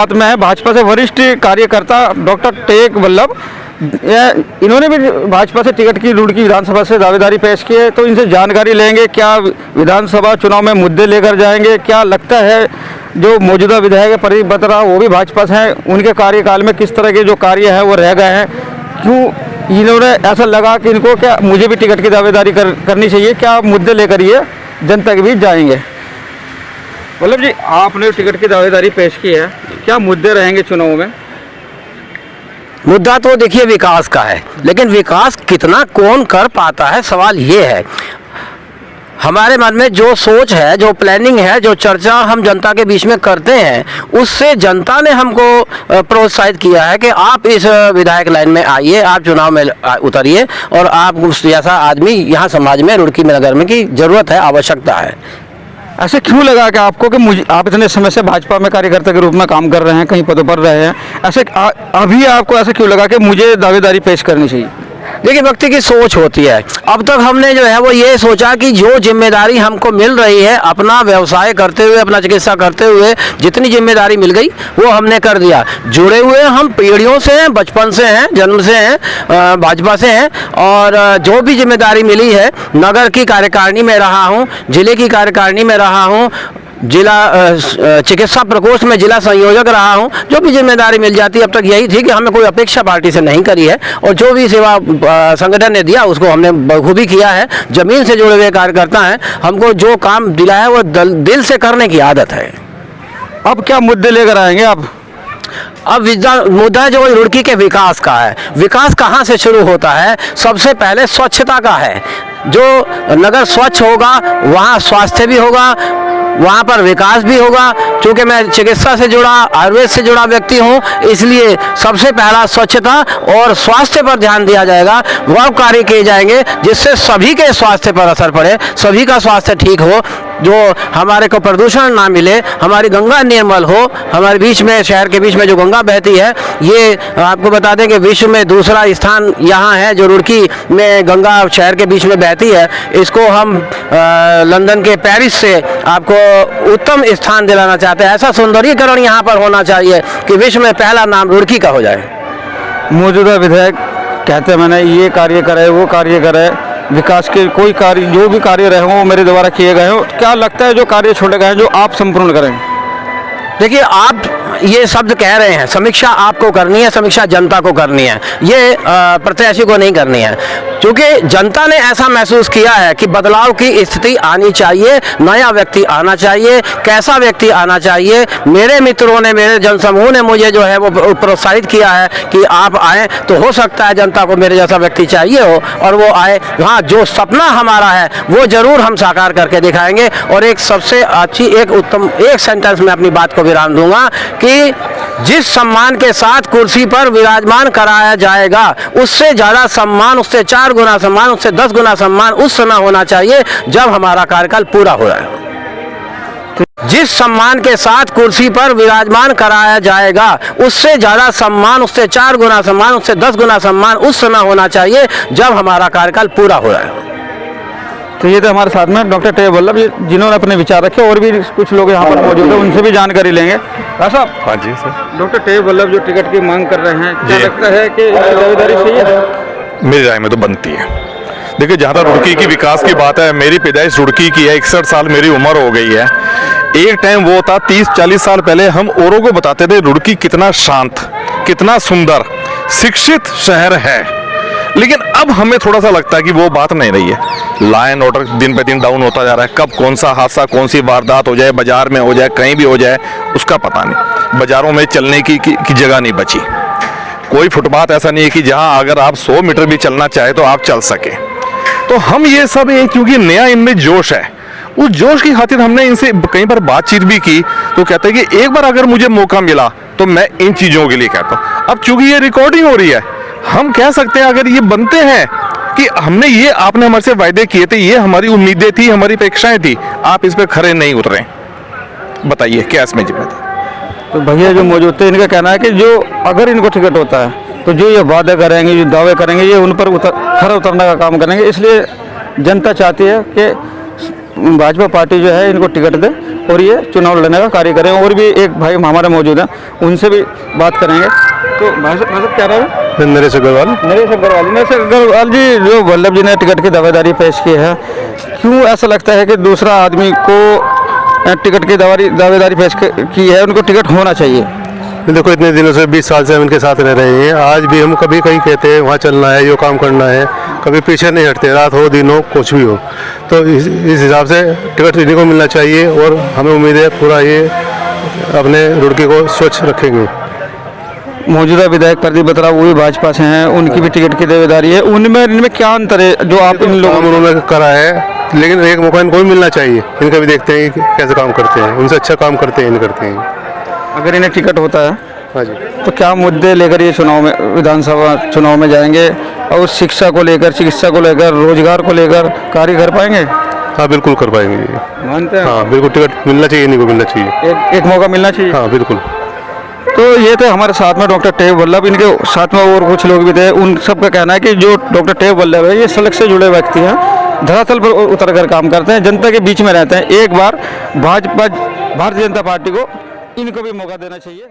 साथ में है भाजपा से वरिष्ठ कार्यकर्ता डॉक्टर टेक वल्लभ। इन्होंने भी भाजपा से टिकट की रुड़की विधानसभा से दावेदारी पेश की है, तो इनसे जानकारी लेंगे क्या विधानसभा चुनाव में मुद्दे लेकर जाएंगे। क्या लगता है जो मौजूदा विधायक प्रदीप बत्रा वो भी भाजपा से हैं, उनके कार्यकाल में किस तरह के जो कार्य है वो रह गए हैं, क्यों इन्होंने ऐसा लगा कि इनको क्या मुझे भी टिकट की दावेदारी करनी चाहिए, क्या मुद्दे लेकर ये जनता के बीच जाएंगे। वल्लभ जी, आपने टिकट की दावेदारी पेश की है, क्या मुद्दे रहेंगे चुनाव में? मुद्दा तो देखिए विकास का है, लेकिन विकास कितना कौन कर पाता है, सवाल ये है। हमारे मन में जो सोच है, जो प्लानिंग है, जो चर्चा हम जनता के बीच में करते हैं, उससे जनता ने हमको प्रोत्साहित किया है कि आप इस विधायक लाइन में आइए, आप चुनाव में उतरिए और आप जैसा आदमी यहाँ समाज में रुड़की में नगर में की ज़रूरत है, आवश्यकता है। ऐसे क्यों लगा कि आपको कि मुझे आप इतने समय से भाजपा में कार्यकर्ता के रूप में काम कर रहे हैं, कहीं पदों पर रहे हैं, ऐसे अभी आपको ऐसे क्यों लगा कि मुझे दावेदारी पेश करनी चाहिए? देखिए, व्यक्ति की सोच होती है। अब तक हमने जो है वो ये सोचा कि जो जिम्मेदारी हमको मिल रही है, अपना व्यवसाय करते हुए, अपना चिकित्सा करते हुए जितनी जिम्मेदारी मिल गई वो हमने कर दिया। जुड़े हुए हम पीढ़ियों से हैं, बचपन से हैं, जन्म से हैं, भाजपा से हैं, और जो भी जिम्मेदारी मिली है, नगर की कार्यकारिणी में रहा हूँ, जिले की कार्यकारिणी में रहा हूँ, जिला चिकित्सा प्रकोष्ठ में जिला संयोजक रहा हूं। जो भी जिम्मेदारी मिल जाती अब तक यही थी कि हमें कोई अपेक्षा पार्टी से नहीं करी है, और जो भी सेवा संगठन ने दिया उसको हमने बखूबी किया है। जमीन से जुड़े हुए कार्यकर्ता हैं, हमको जो काम दिला है वो दिल से करने की आदत है। अब क्या मुद्दे लेकर आएंगे आप? अब मुद्दा जो रुड़की के विकास का है। विकास कहाँ से शुरू होता है? सबसे पहले स्वच्छता का है। जो नगर स्वच्छ होगा वहाँ स्वास्थ्य भी होगा, वहाँ पर विकास भी होगा। क्योंकि मैं चिकित्सा से जुड़ा, आयुर्वेद से जुड़ा व्यक्ति हूँ, इसलिए सबसे पहला स्वच्छता और स्वास्थ्य पर ध्यान दिया जाएगा। वह कार्य किए जाएंगे जिससे सभी के स्वास्थ्य पर असर पड़े, सभी का स्वास्थ्य ठीक हो, जो हमारे को प्रदूषण ना मिले, हमारी गंगा निर्मल हो। हमारे बीच में, शहर के बीच में जो गंगा बहती है, ये आपको बता दें कि विश्व में दूसरा स्थान यहाँ है जो रुड़की में गंगा शहर के बीच में बहती है। इसको हम लंदन के पेरिस से आपको उत्तम स्थान दिलाना चाहते हैं। ऐसा सौंदर्यीकरण यहाँ पर होना चाहिए कि विश्व में पहला नाम रुड़की का हो जाए। मौजूदा विधायक कहते हैं मैंने ये कार्य करे, वो कार्य करे, विकास के कोई कार्य, जो भी कार्य रहे हों वो मेरे द्वारा किए गए हों। क्या लगता है जो कार्य छोड़े गए हैं जो आप संपूर्ण करें? देखिए, आप ये शब्द कह रहे हैं, समीक्षा आपको करनी है, समीक्षा जनता को करनी है, ये प्रत्याशी को नहीं करनी है। क्योंकि जनता ने ऐसा महसूस किया है कि बदलाव की स्थिति आनी चाहिए, नया व्यक्ति आना चाहिए। कैसा व्यक्ति आना चाहिए? मेरे मित्रों ने, मेरे जनसमूह ने मुझे जो है वो प्रोत्साहित किया है कि आप आएँ, तो हो सकता है जनता को मेरे जैसा व्यक्ति चाहिए हो और वो आए। हाँ, जो सपना हमारा है वो जरूर हम साकार करके दिखाएंगे। और एक सबसे अच्छी, एक उत्तम, एक सेंटेंस में अपनी बात को विराम दूंगा कि जिस सम्मान के साथ कुर्सी पर विराजमान कराया जाएगा, उससे ज्यादा सम्मान, उससे 4 गुना सम्मान, उससे 10 गुना सम्मान उस समय होना चाहिए जब हमारा कार्यकाल पूरा हो रहा है। जिस सम्मान के साथ कुर्सी पर विराजमान कराया जाएगा, उससे ज्यादा सम्मान, उससे 4 गुना सम्मान, उससे 10 गुना सम्मान उस समय होना चाहिए जब हमारा कार्यकाल पूरा हो रहा है। तो ये तो हमारे साथ में डॉक्टर टेक वल्लभ जिन्होंने अपने विचार रखे, और भी कुछ लोग यहाँ पर मौजूद हैं, उनसे भी जानकारी लेंगे। साहब। हाँ जी सर। डॉक्टर टेक वल्लभ जो टिकट की मांग कर रहे हैं, क्या लगता है कि दावेदारी सही है? मेरी राय में तो बनती है। देखिए, जहाँ तक रुड़की की विकास की बात है, मेरी पैदाइश रुड़की की है, 61 साल मेरी उम्र हो गई है। एक टाइम वो था 30-40 साल पहले हम औरों को बताते थे रुड़की कितना शांत, कितना सुंदर, शिक्षित शहर है, लेकिन अब हमें थोड़ा सा लगता है कि वो बात नहीं रही है। लॉ एंड ऑर्डर दिन पे दिन डाउन होता जा रहा है। कब कौन सा हादसा, कौन सी वारदात हो जाए, बाजार में हो जाए, कहीं भी हो जाए, उसका पता नहीं। बाजारों में चलने की जगह नहीं बची। कोई फुटपाथ ऐसा नहीं है कि जहां अगर आप 100 मीटर भी चलना चाहे तो आप चल सके। तो हम ये सब क्योंकि नया इनमें जोश है, उस जोश की खातिर हमने इनसे कई बार बातचीत भी की, तो कहते हैं कि एक बार अगर मुझे मौका मिला तो मैं इन चीज़ों के लिए कहता हूँ। अब चूंकि ये रिकॉर्डिंग हो रही है, हम कह सकते हैं अगर ये बनते हैं कि हमने ये, आपने हमारे से वायदे किए थे, ये हमारी उम्मीदें थी, हमारी अपेक्षाएं थी, आप इस पर खरे नहीं उतरे, बताइए क्या इसमें जिम्मेदार? तो भैया जो मौजूद थे, इनका कहना है कि जो अगर इनको टिकट होता है तो जो ये वादे करेंगे, जो दावे करेंगे, ये उन पर खरा उतरने का काम करेंगे। इसलिए जनता चाहती है कि भाजपा पार्टी जो है इनको टिकट दे और ये चुनाव लड़ने का कार्य करें। और भी एक भाई हमारे मौजूद हैं, उनसे भी बात करेंगे। तो भाई साहब क्या रहा है? नरेश अग्रवाल। नरेश अग्रवाल जी, जो वल्लभ जी ने टिकट की दावेदारी पेश की है, क्यों ऐसा लगता है कि दूसरा आदमी को टिकट की दावेदारी पेश की है, उनको टिकट होना चाहिए? देखो इतने दिनों से 20 साल से हम इनके साथ रह रहे हैं। आज भी हम कभी कहीं कहते हैं वहाँ चलना है, यो काम करना है, कभी पीछे नहीं हटते, रात हो दिन हो कुछ भी हो। तो इस हिसाब से टिकट इन्हीं को मिलना चाहिए और हमें उम्मीद है पूरा ये अपने रुड़की को स्वच्छ रखेंगे। मौजूदा विधायक प्रदीप बत्रा वो भी भाजपा से हैं, उनकी भी टिकट की दावेदारी है। इनमें क्या अंतर है जो आप इन लोगों उन्होंने करा है, लेकिन एक मौका इनको भी मिलना चाहिए। इनका भी देखते हैं कि कैसे काम करते हैं, उनसे अच्छा काम करते हैं, इन करते हैं। अगर इन्हें टिकट होता है हाँ जी। तो क्या मुद्दे लेकर ये चुनाव में, विधानसभा चुनाव में जाएंगे और शिक्षा को लेकर, चिकित्सा को लेकर, रोजगार को लेकर कार्य कर पाएंगे? हाँ बिल्कुल कर पाएंगे ये। मानते हैं? हाँ बिल्कुल टिकट मिलना चाहिए, इन्हीं को मिलना चाहिए। एक मौका मिलना चाहिए। हाँ बिल्कुल। तो ये थे हमारे साथ में डॉक्टर टेक वल्लभ, इनके साथ में और कुछ लोग भी थे। उन सबका कहना है कि जो डॉक्टर टेक वल्लभ है ये सड़क से जुड़े व्यक्ति हैं, धरातल पर उतर कर काम करते हैं, जनता के बीच में रहते हैं। एक बार भारतीय जनता पार्टी को इनको भी मौका देना चाहिए।